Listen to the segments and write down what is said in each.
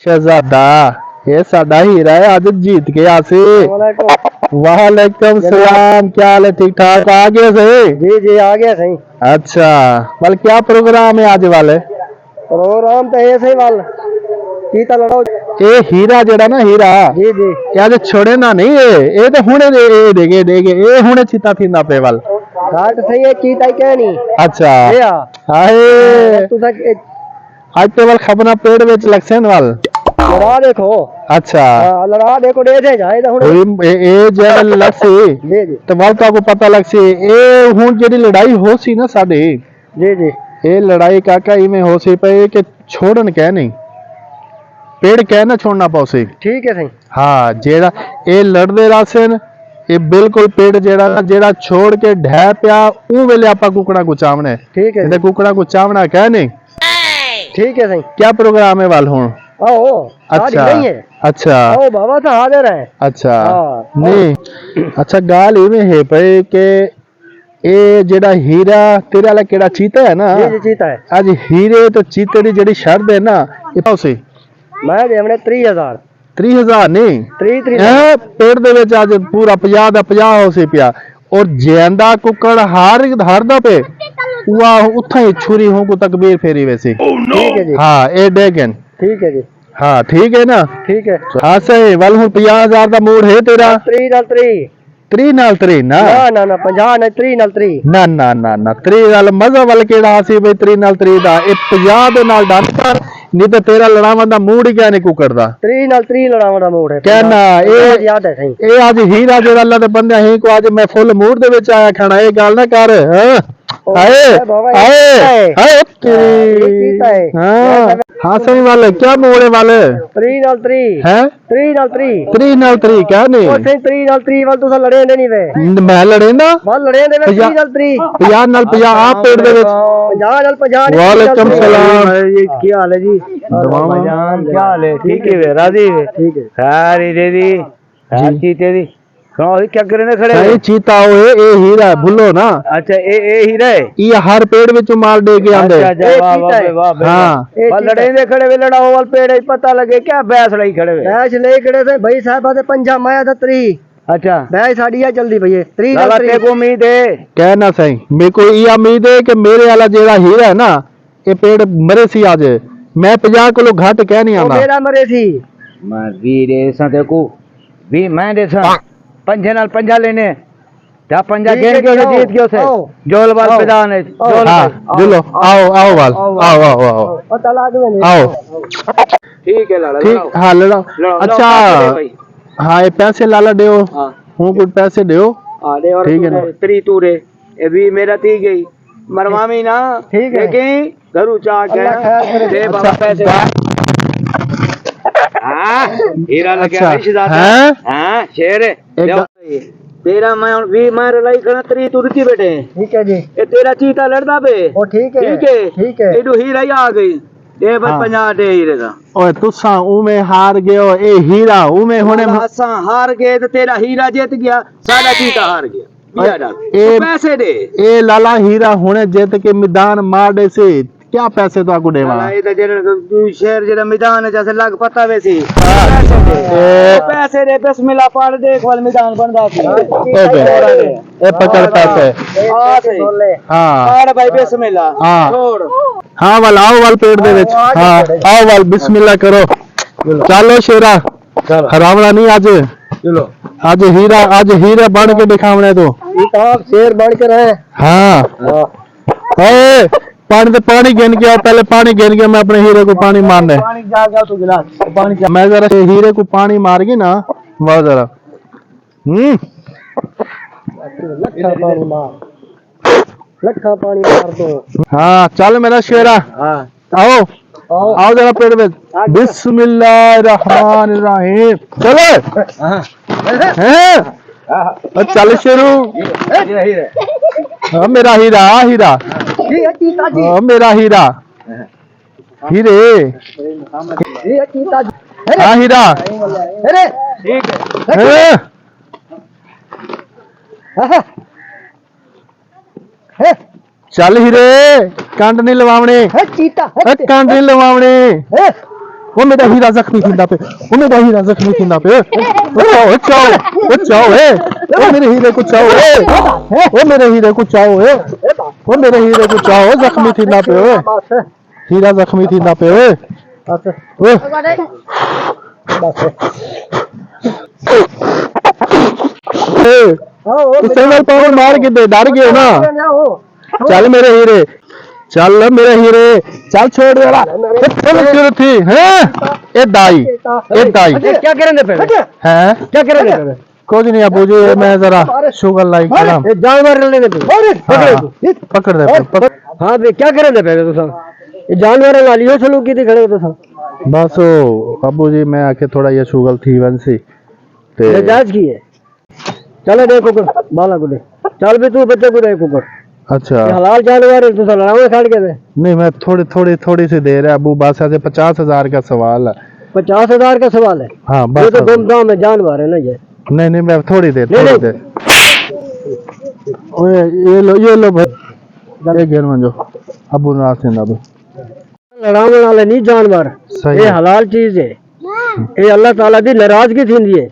शहजादा ये साडा हीरा है आज जीत के आसे। वालेकुम सलाम, क्या हाल है? ठीक ठाक? आ गए सही? जी जी आ गया सही। अच्छा, वाल क्या प्रोग्राम है आज वाले? प्रोग्राम तो ऐसे ही वाल चीता लड़ाओ। ये हीरा जड़ा ना हीरा जी जी आज छोड़े ना नहीं ये तो हुने देगे ये हुने चिता थी ना पे वाल घाट सही है चीता ही क्या नहीं। अच्छा ये हाय तू तक आज तो वाल खबना पेड़ बेच लक्षण वाल लड़ा देखो। अच्छा लड़ा देखो दे दे जाए तो हुने ये जब लक्सी जी जी तो वाल को पता लक्सी ये हुन जेडी लड़ाई हो सी ना साडी जी जी ये लड़ाई काका इमें हो सी पे कि छोड़न कह नहीं पेड़ कह ना छोड़ना पौसी। ठीक है सही। हाँ जेड़ा ये लड़दे रासन ये बिल्कुल पेड़ जेड़ा ना जेड़ा छोड़ के ढह पिया ऊ वेले आपा कुकड़ा को चावने। ठीक है ते कुकड़ा को चावना कह नहीं। ठीक है सही। क्या प्रोग्राम है वाल हुन? आओ अच्छा नहीं है। अच्छा आओ बाबा तो हाजिर है। अच्छा हाँ, नहीं अच्छा गाल इवें है पे के ये जेड़ा हीरा तेरे वाला केड़ा चीता है ना जी जी चीता है। आज हीरे तो चीते दी जेड़ी शर्त है ना ये पाउसी मैं दे हमने 30,000 30,000 नहीं 30 पेड़ दे विच आज पूरा 50 दा 50 हो सी पिया और जेंदा कुकड़ हार दा पे वाह उथा ही छुरी हो को तकबीर फेरी वैसी। ठीक है जी। हाँ ए डेगन ठीक है जी। हाँ ठीक है ना। ठीक है। हाँ सही वाल हूं 50,000 दा मूड है तेरा 3 नाल 3 3 नाल 3 ना ना ना 50 नहीं 3 नाल 3 ना ना ना ना 3 नाल मजा वाल केड़ा सी भाई 3 नाल 3 दा ए 50 दे नाल डन कर नहीं तो तेरा लड़ावन दा मूड ही क्या नहीं कुकर दा 3 नाल 3 लड़ावन दा मूड है कहना ए याद है सही। ए आज हीरा जेड़ा अल्लाह दे बंदे ही को आज मैं फुल मूड दे विच आया खाना ये गल ना कर। हां आए आए आए चीता है। हां हाँ सही वाले क्या मोड़े वाले 3 नाल 3 हैं 3 नाल 3 3 नाल 3 क्या नहीं ਉਹ 3 ਨਾਲ 3 ਵੱਲ ਤੁਸੀਂ ਲੜੇ ਨੇ ਨਹੀਂ ਵੇ मैं लड़ेंदा ਵੱਲ ਲੜੇ ਨੇ ਵੇ 3 ਨਾਲ 3 50 नाल 50 आप पेड़ दे विच 50 ਨਾਲ 50 वालेकुम सलाम जी क्या हाल है जी? जान क्या हाल है? ठीक है वे राजी वे ठीक है सारी दे दी हर चीज तेरी सुनो क्या करने खड़े सही चीता हो ए हीरा है भूलो ना। अच्छा ए हीरा है ये हर पेड़ विच मार दे के आंदे। अच्छा वाह वाह वाह हां ਵੱਲ ਲੜੇ ਨੇ ਖੜੇ ਵੇ ਲੜਾਓ ਵੱਲ ਪੇੜੇ ਪਤਾ ਲੱਗੇ क्या बैस ਲਈ ਖੜੇ ਵੇ बैस ਲਈ ਖੜੇ थे भाई साहब ਦੇ पंजा माया ਦਾ 3 अच्छा बैस साड़ी आ जल्दी भैया 3 ਨਾਲ 3 को उम्मीद है कहना सही मेरे को ये उम्मीद है कि मेरे वाला जेड़ा हीरा है ना ये पेड़ मरे सी आज मैं 50 किलो घट कह नहीं आंदा मेरा मरे सी मैं वीरे सा देखो भी मैं दे सा पंजे नाल पंजा लेने क्या पंजा गेंद के जीत गयो से जोल बाल पैदा ने जोल जोलो आओ आओ वाल आओ आओ आओ पता लग गया आओ ठीक है लाला ठीक हाँ लड़ाओ अच्छा हाँ ये पैसे लाला देओ हूँ कुछ पैसे देओ ठीक है ना 3 तूरे ये भी मेरा ती गई मरवामी ना ठीक है लेकिन घरू चाह के दे बाबा पैसे हां हीरा लगे रिश्तेदार हां शेर तेरा मैं मार लाई खड़ा 3 तू रुकी बैठे ठीक है जी ये तेरा चीता लड़दा बे ओ ठीक है ठीक है एडू हीरा ही आ गई दे बस 50 दे हीरे दा ओए तुसा उमे हार गयो ए हीरा उमे होने असा हार गए तो तेरा हीरा जीत गया साडा चीता हार गया ए पैसे दे ए लाला हीरा होने जीत के मैदान मार दे से क्या पैसे तो आगू देवा ये तो जेड़ा शहर जेड़ा मैदान है जैसे लग पता वैसी पैसे दे बिस्मिल्लाह पढ़ देख वाल मैदान बनदा सी ए पकड़ पैसे हां पढ़ भाई बिस्मिल्लाह छोड़ हां वाल आओ वाल पेड़ दे विच हां आओ वाल बिस्मिल्लाह करो चलो शेरा हरावना नहीं आज चलो आज हीरा बन के दिखावने तो आप शेर बन के रहे हां ए पानी गिन के आओ पहले पानी गिन के मैं अपने हीरे को पानी मारना है पानी जा गया तो गिलास पानी मैं जरा हीरे को पानी मार गई ना वाह जरा लखा पानी मार दो हाँ चल मेरा शेरा हाँ आओ आओ जरा पेड़ में बिस्मिल्लाहिर्रहमानिर्रहीम चलो हैं चल शेरू हाँ मेरा हीरा हीरा हाँ मेरा हीरा हीरे हाँ हीरा चल हीरे कंड नहीं लवावने कंड नहीं लवावने वो मेरा हीरा जख्मी थींदा पे वो मेरा हीरा जख्मी थींदा पे ओ चाओ ए ओ मेरे हीरे को चाओ ए ओ मेरे हीरे को चाओ ए ओ मेरे हीरे को चाओ जख्मी थींदा पे ओए हीरा जख्मी थींदा पे ओए ओए सिंगल पावर मार के दे डर गए ना चल मेरे हीरे चल मेरे हीरे चल छोड़ दे चल थी हैं ए दाई क्या करेंगे फिर हैं क्या करेंगे कुछ नहीं अबू जी मैं जरा शुगर लाइक करा जानवर लेने दे पकड़ दे हाँ बे क्या करेंगे फिर तुम ये जानवर लालियो चलो की खड़े हो तुम बस ओ अबू जी मैं आके थोड़ा ये शुगर थी वंसी ते जांच की है चलो देखो बाला को दे चल भी तू बच्चे को देखो कर अच्छा हलाल जानवर है तू सलाम खड़ के दे नहीं मैं थोड़ी सी देर है अबू बस ऐसे 50,000 का सवाल है 50,000 का सवाल है हाँ ये बस तो गुमदाम है जानवर है ना ये नहीं मैं थोड़ी देर ओए ये लो भाई ये घेर मंजो अबू नाथ सिंह अबू लड़ाने वाले नहीं जानवर सही ये है हलाल चीज है ये अल्लाह ताला दी नाराजगी थींदी है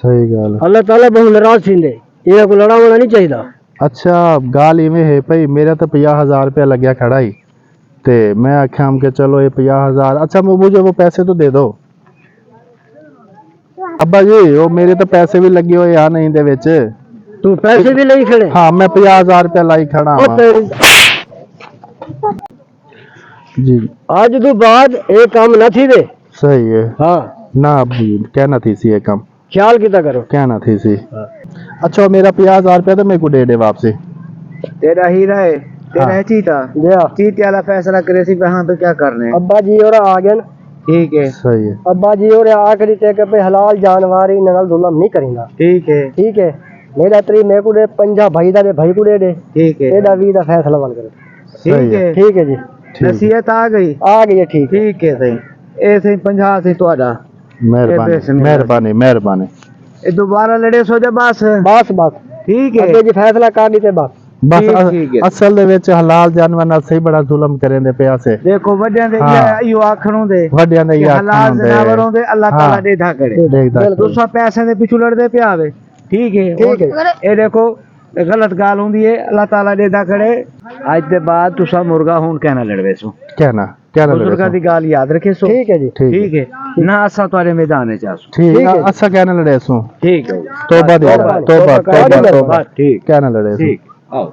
सही गल अल्लाह ताला बहुत नाराज थींदे ये को लड़ावना नहीं चाहिए अच्छा गाल इवें है भाई मेरा तो 50,000 रुपया लग्या खड़ा ही ते मैं आख्या हम के चलो ये 50,000 अच्छा मुझे वो पैसे तो दे दो अब्बा जी वो मेरे तो पैसे भी लगे हुए यहाँ नहीं दे विच तू पैसे भी नहीं खड़े हाँ मैं 50,000 रुपया लाई खड़ा ओ हाँ तेरी जी आज तो बाद एक काम न थी दे सही है हाँ ना अभी कहना थी सी ये काम ख्याल कितना करो कहना थी सी अच्छा मेरा 50,000 रुपया तो मेरे को दे वापसी तेरा हीरा है तेरा हाँ। है चीता चीते वाला फैसला करे सी यहाँ पे क्या करने अब्बा जी और आ गए ठीक है सही है अब्बा जी और आखिरी टेक पे हलाल जानवर ही नगल जुल्म नहीं करेंगा ठीक है मेरा तरी मेरे को दे पंजा भाई दा भाई को दे ठीक है एदा वी दा फैसला बन करे ठीक है जी नसीहत आ गई है ठीक है सही ऐसे 50 से तोड़ा मेहरबानी ये दोबारा लड़े सो जा बस ठीक है जी फैसला कर दी ते बस असल दे विच हलाल जानवर नाल सही बड़ा जुल्म करेंदे पिया से देखो वड्डियां दे यो आखणों दे वड्डियां दे हलाल जानवरों दे अल्लाह ताला देखदा करे दूसरा पैसे दे पिछू लड़दे पिया वे ठीक है ये देखो गलत गाल होंदी है अल्लाह ताला देखदा करे आज दे बाद तुसा मुर्गा हुन कहना लड़वे सो कहना बुजुर्गा दी गाल याद रखे सो ठीक है जी ठीक है ना असा तुम्हारे मैदान च आसो ठीक है असा कहना लड़े सो ठीक है तौबा ठीक कहना लड़े ठीक आओ